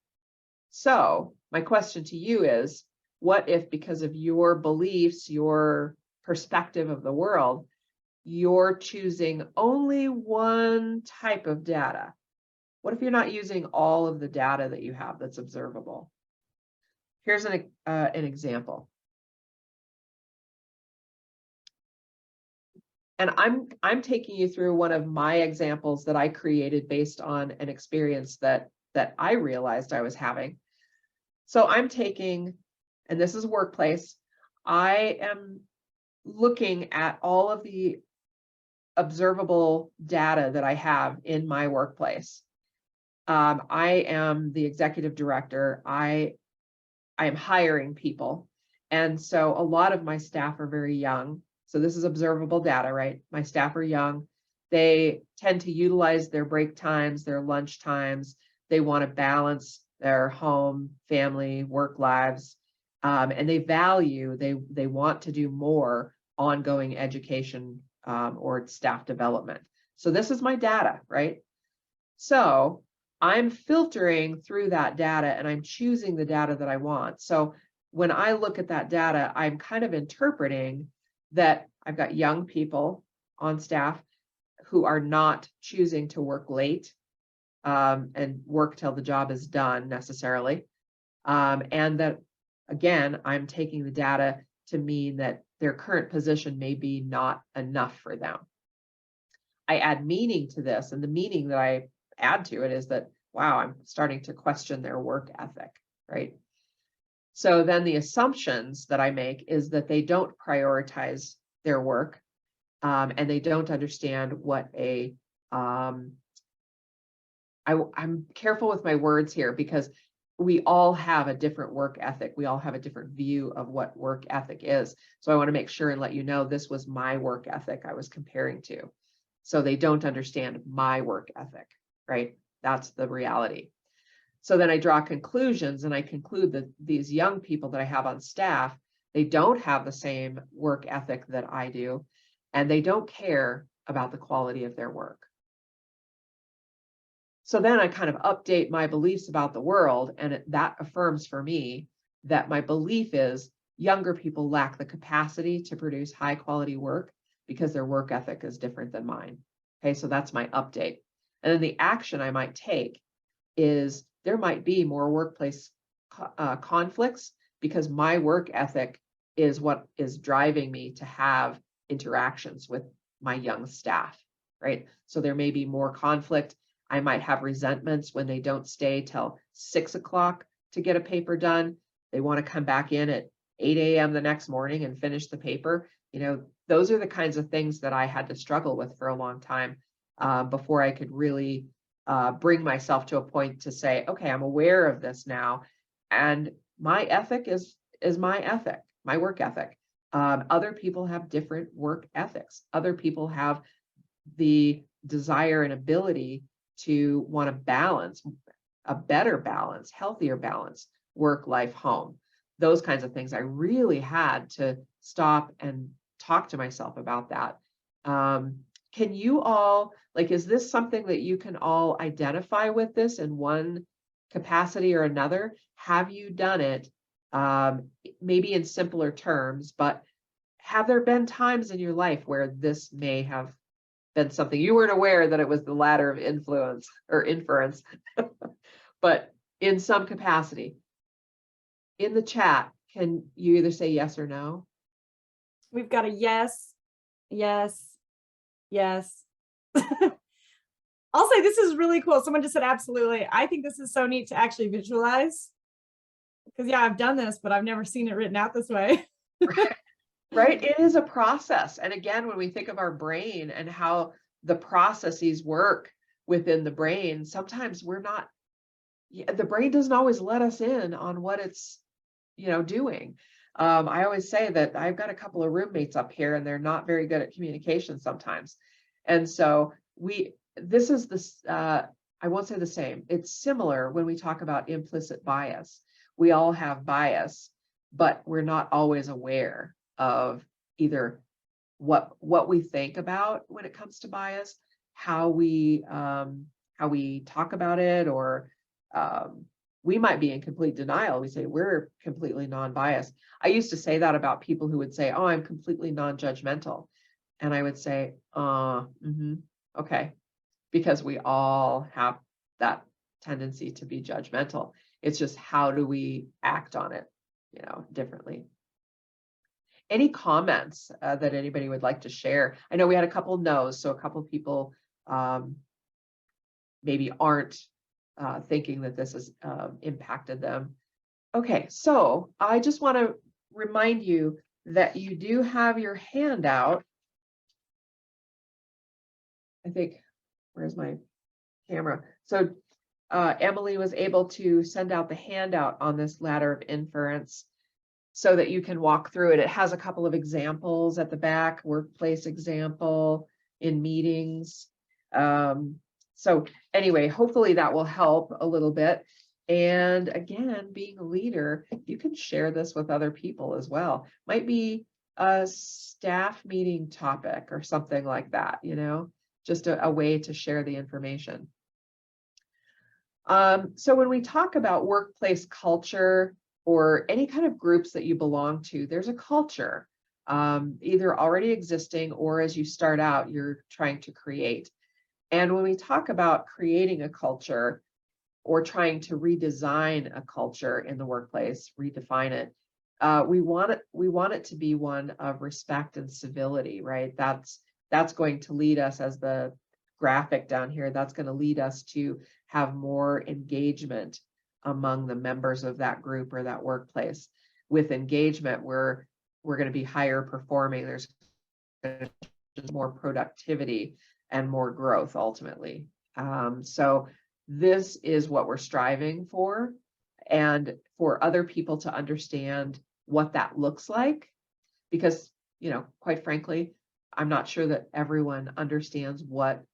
Speaker 1: So my question to you is, what if, because of your beliefs, your perspective of the world, you're choosing only one type of data? What if you're not using all of the data that you have that's observable? Here's an example. And I'm taking you through one of my examples that I created based on an experience that I realized I was having. So I'm taking, and this is workplace, I am looking at all of the observable data that I have in my workplace. I am the executive director. I am hiring people. And so a lot of my staff are very young. So this is observable data, right? My staff are young. They tend to utilize their break times, their lunch times. They want to balance their home, family, work lives. And they want to do more ongoing education or staff development. So this is my data, right? So I'm filtering through that data and I'm choosing the data that I want. So when I look at that data, I'm kind of interpreting that I've got young people on staff who are not choosing to work late and work till the job is done necessarily. And that, again, I'm taking the data to mean that their current position may be not enough for them. I add meaning to this, and the meaning that I add to it is that, wow, I'm starting to question their work ethic, right? So then the assumptions that I make is that they don't prioritize their work, and they don't understand what I'm careful with my words here because we all have a different work ethic. We all have a different view of what work ethic is. So I want to make sure and let you know this was my work ethic I was comparing to. So they don't understand my work ethic, right? That's the reality. So then I draw conclusions and I conclude that these young people that I have on staff, they don't have the same work ethic that I do, and they don't care about the quality of their work. So then I kind of update my beliefs about the world, and that affirms for me that my belief is younger people lack the capacity to produce high quality work because their work ethic is different than mine. Okay, so that's my update. And then the action I might take is there might be more workplace conflicts because my work ethic is what is driving me to have interactions with my young staff, right? So there may be more conflict. I might have resentments when they don't stay till 6 o'clock to get a paper done. They want to come back in at 8 a.m. the next morning and finish the paper. You know, those are the kinds of things that I had to struggle with for a long time before I could really bring myself to a point to say, okay, I'm aware of this now. And my ethic is my ethic, my work ethic. Other people have different work ethics. Other people have the desire and ability to want to balance, a better balance, healthier balance, work, life, home, those kinds of things. I really had to stop and talk to myself about that. Can you all, like, is this something that you can all identify with this in one capacity or another? Have you done it, maybe in simpler terms, but have there been times in your life where this may have been something you weren't aware that it was the ladder of influence or inference, but in some capacity? In the chat, can you either say yes or no?
Speaker 2: We've got a yes, yes, yes. I'll say this is really cool. Someone just said absolutely. I think this is so neat to actually visualize. Because yeah, I've done this, but I've never seen it written out this way.
Speaker 1: Right? It is a process. And again, when we think of our brain and how the processes work within the brain, sometimes we're not, the brain doesn't always let us in on what it's, doing. I always say that I've got a couple of roommates up here and they're not very good at communication sometimes. And so this is this, I won't say the same. It's similar when we talk about implicit bias. We all have bias, but we're not always aware of either what we think about when it comes to bias, how we talk about it, or we might be in complete denial. We say we're completely non-biased. I used to say that about people who would say, oh, I'm completely non-judgmental. And I would say, okay, because we all have that tendency to be judgmental. It's just how do we act on it, differently. Any comments that anybody would like to share? I know we had a couple no's, so a couple people maybe aren't thinking that this has impacted them. Okay, so I just want to remind you that you do have your handout. I think, where's my camera? So Emily was able to send out the handout on this ladder of inference so that you can walk through it. It has a couple of examples at the back, workplace example, in meetings. So anyway, hopefully that will help a little bit. And again, being a leader, you can share this with other people as well. Might be a staff meeting topic or something like that, just a way to share the information. So when we talk about workplace culture or any kind of groups that you belong to, there's a culture, either already existing or as you start out, you're trying to create. And when we talk about creating a culture or trying to redesign a culture in the workplace, redefine it, we want it to be one of respect and civility, right? That's going to lead us, as the graphic down here, that's going to lead us to have more engagement among the members of that group or that workplace. With engagement, we're going to be higher performing. There's more productivity and more growth ultimately. So this is what we're striving for, and for other people to understand what that looks like, because, quite frankly, I'm not sure that everyone understands what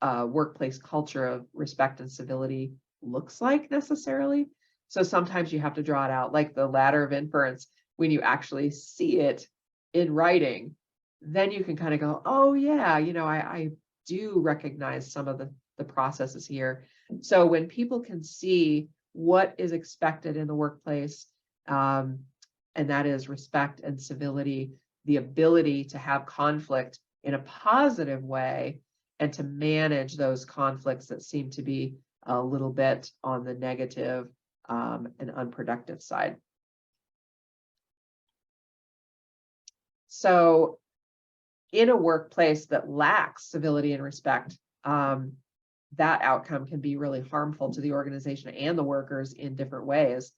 Speaker 1: a workplace culture of respect and civility looks like necessarily. So sometimes you have to draw it out, like the ladder of inference. When you actually see it in writing, then you can kind of go, oh yeah, I do recognize some of the processes here. So when people can see what is expected in the workplace, and that is respect and civility, the ability to have conflict in a positive way and to manage those conflicts that seem to be a little bit on the negative and unproductive side. So in a workplace that lacks civility and respect, that outcome can be really harmful to the organization and the workers in different ways.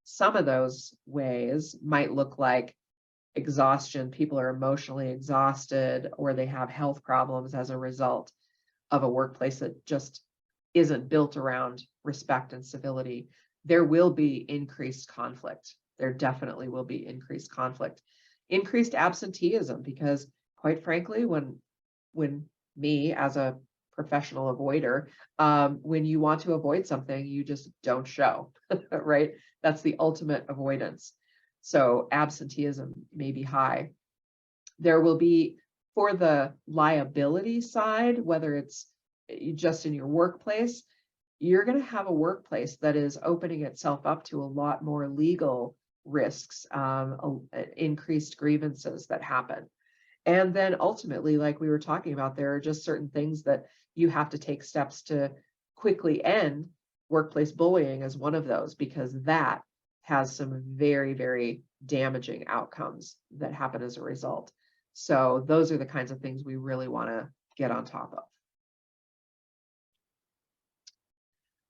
Speaker 1: Some of those ways might look like exhaustion. People are emotionally exhausted, or they have health problems as a result of a workplace that just isn't built around respect and civility. There will be increased conflict. There definitely will be increased conflict. Increased absenteeism, because quite frankly, when me as a professional avoider, when you want to avoid something, you just don't show, right? That's the ultimate avoidance. So absenteeism may be high. There will be, for the liability side, whether it's just in your workplace, you're going to have a workplace that is opening itself up to a lot more legal risks, increased grievances that happen. And then ultimately, like we were talking about, there are just certain things that you have to take steps to quickly end. Workplace bullying is one of those, because that has some very, very damaging outcomes that happen as a result. So those are the kinds of things we really want to get on top of.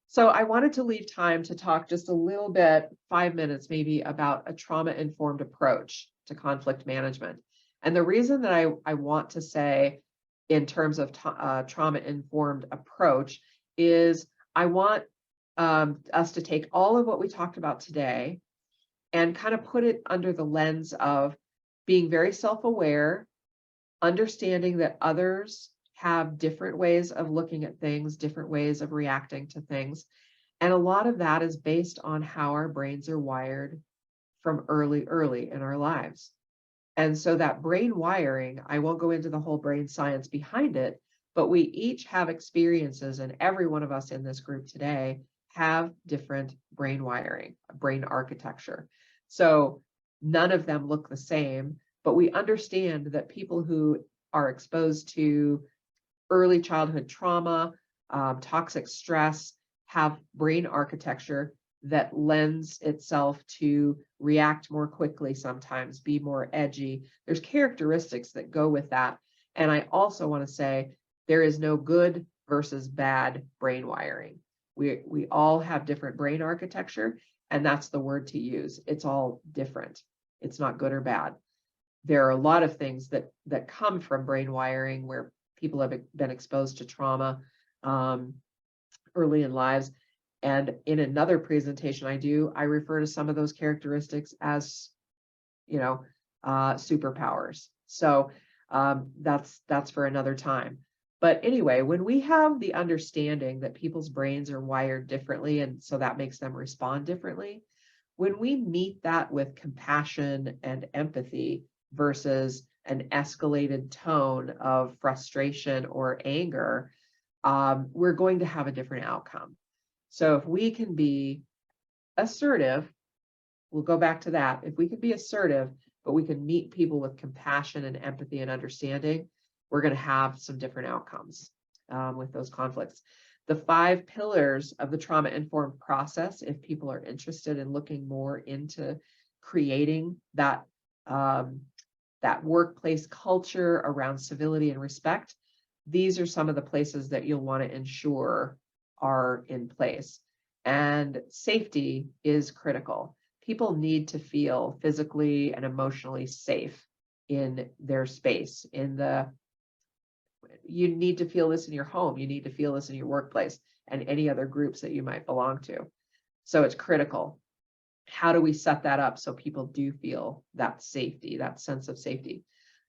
Speaker 1: So I wanted to leave time to talk just a little bit, 5 minutes maybe, about a trauma-informed approach to conflict management. And the reason that I want to say in terms of trauma-informed approach is I want us to take all of what we talked about today and kind of put it under the lens of being very self-aware, understanding that others have different ways of looking at things, different ways of reacting to things. And a lot of that is based on how our brains are wired from early in our lives. And so that brain wiring, I won't go into the whole brain science behind it, but we each have experiences, and every one of us in this group today have different brain wiring, brain architecture. So none of them look the same, but we understand that people who are exposed to early childhood trauma, toxic stress, have brain architecture that lends itself to react more quickly sometimes, be more edgy. There's characteristics that go with that. And I also want to say there is no good versus bad brain wiring. We all have different brain architecture, and that's the word to use. It's all different. It's not good or bad. There are a lot of things that come from brain wiring where people have been exposed to trauma early in lives. And in another presentation I refer to some of those characteristics as, superpowers. So that's for another time. But anyway, when we have the understanding that people's brains are wired differently, and so that makes them respond differently, when we meet that with compassion and empathy versus an escalated tone of frustration or anger, we're going to have a different outcome. So if we can be assertive, we'll go back to that. If we can be assertive, but we can meet people with compassion and empathy and understanding, we're going to have some different outcomes with those conflicts. The 5 pillars of the trauma-informed process, if people are interested in looking more into creating that, that workplace culture around civility and respect, these are some of the places that you'll want to ensure are in place. And safety is critical. People need to feel physically and emotionally safe in their space. You need to feel this in your home. You need to feel this in your workplace and any other groups that you might belong to. So it's critical. How do we set that up so people do feel that safety, that sense of safety?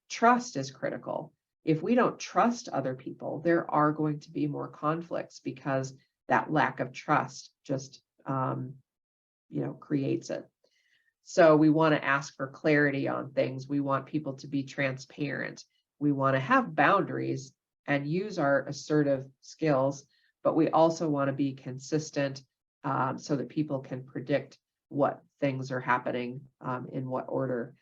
Speaker 1: Trust is critical. If we don't trust other people, there are going to be more conflicts because that lack of trust just, creates it. So we want to ask for clarity on things. We want people to be transparent. We want to have boundaries and use our assertive skills, but we also want to be consistent so that people can predict what things are happening in what order.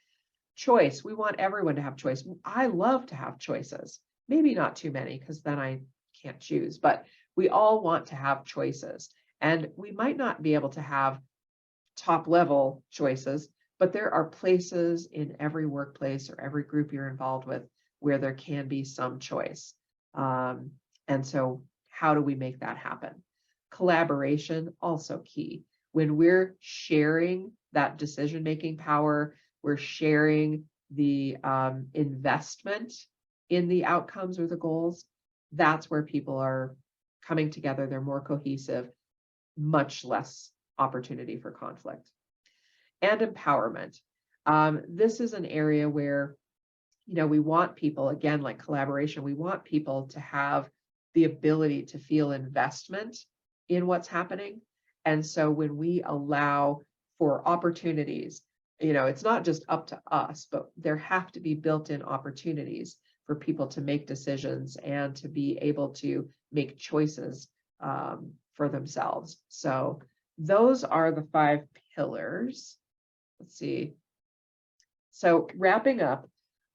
Speaker 1: Choice, we want everyone to have choice. I love to have choices, maybe not too many because then I can't choose, but we all want to have choices. And we might not be able to have top level choices, but there are places in every workplace or every group you're involved with where there can be some choice. And so how do we make that happen? Collaboration, also key. When we're sharing that decision-making power, we're sharing the investment in the outcomes or the goals, that's where people are coming together. They're more cohesive, much less opportunity for conflict. And empowerment. This is an area where, we want people, again, like collaboration, we want people to have the ability to feel investment in what's happening. And so when we allow for opportunities, it's not just up to us, but there have to be built-in opportunities for people to make decisions and to be able to make choices for themselves. So those are the 5 pillars. Let's see. So wrapping up,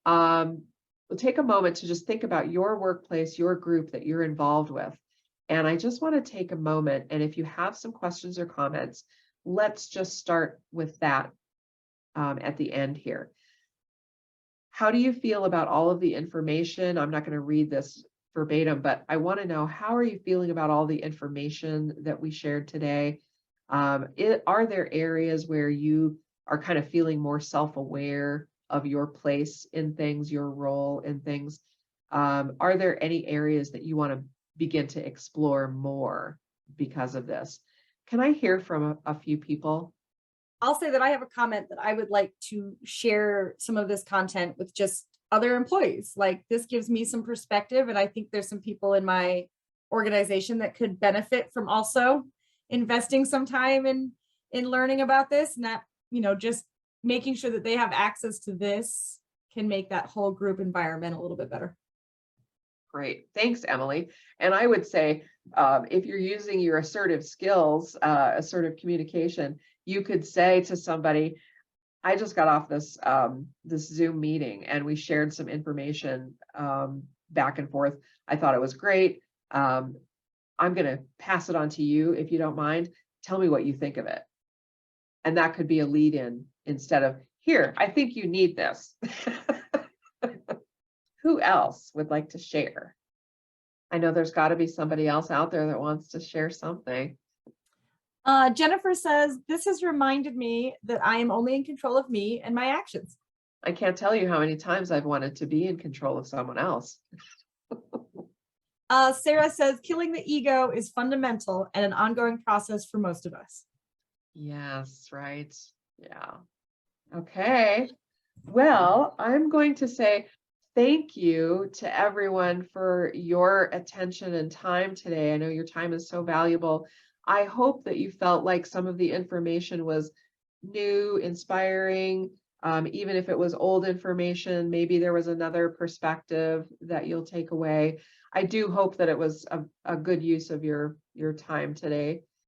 Speaker 1: we'll take a moment to just think about your workplace, your group that you're involved with. And I just want to take a moment, and if you have some questions or comments, let's just start with that at the end here. How do you feel about all of the information? I'm not going to read this verbatim, but I want to know, how are you feeling about all the information that we shared today? Are there areas where you are kind of feeling more self-aware of your place in things, your role in things? Are there any areas that you want to begin to explore more because of this? Can I hear from a few people?
Speaker 2: I'll say that I have a comment that I would like to share some of this content with just other employees. Like, this gives me some perspective, and I think there's some people in my organization that could benefit from also investing some time in learning about this, and that, just making sure that they have access to this can make that whole group environment a little bit better.
Speaker 1: Great. Thanks, Emily. And I would say, if you're using your assertive skills, assertive communication, you could say to somebody, I just got off this Zoom meeting and we shared some information back and forth. I thought it was great. I'm going to pass it on to you if you don't mind. Tell me what you think of it. And that could be a lead in instead of, here, I think you need this. Who else would like to share? I know there's got to be somebody else out there that wants to share something.
Speaker 2: Jennifer says, this has reminded me that I am only in control of me and my actions.
Speaker 1: I can't tell you how many times I've wanted to be in control of someone else.
Speaker 2: Sarah says, killing the ego is fundamental and an ongoing process for most of us.
Speaker 1: Yes, right. Yeah. Okay. Well, I'm going to say thank you to everyone for your attention and time today. I know your time is so valuable. I hope that you felt like some of the information was new, inspiring, even if it was old information, maybe there was another perspective that you'll take away. I do hope that it was a good use of your time today.